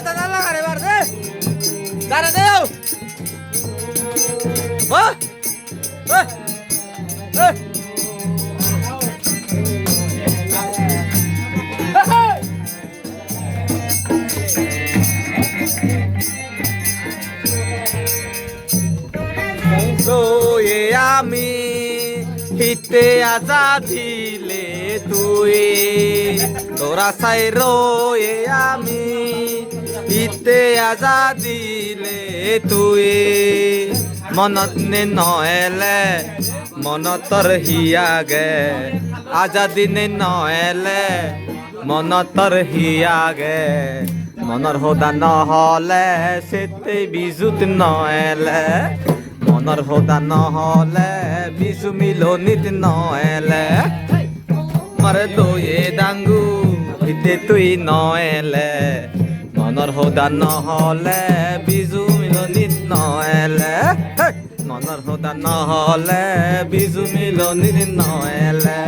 দাদা লাগা রে বার দে দাঁড়া দেও আমি হিতে আজাদিলে তুই তোরা চাই রয়ে আমি হিতে আজাদিলে তুই মনত নে নহেলে মনতর হিয়াগে আজাদি নে নহেলে মনতর হিয়াগে মনৰ সদা নহলে সেতে বিজুত নহলে মনৰ সদা নহলে বিজু মিলনিত নহলে মারে দয়ে ডাঙ্গু হিতে তুই নহলে মনৰ সদা নহলে বিজু মিলনিত নহলে মনৰ সদা নহলে বিজু মিলনিত নহলে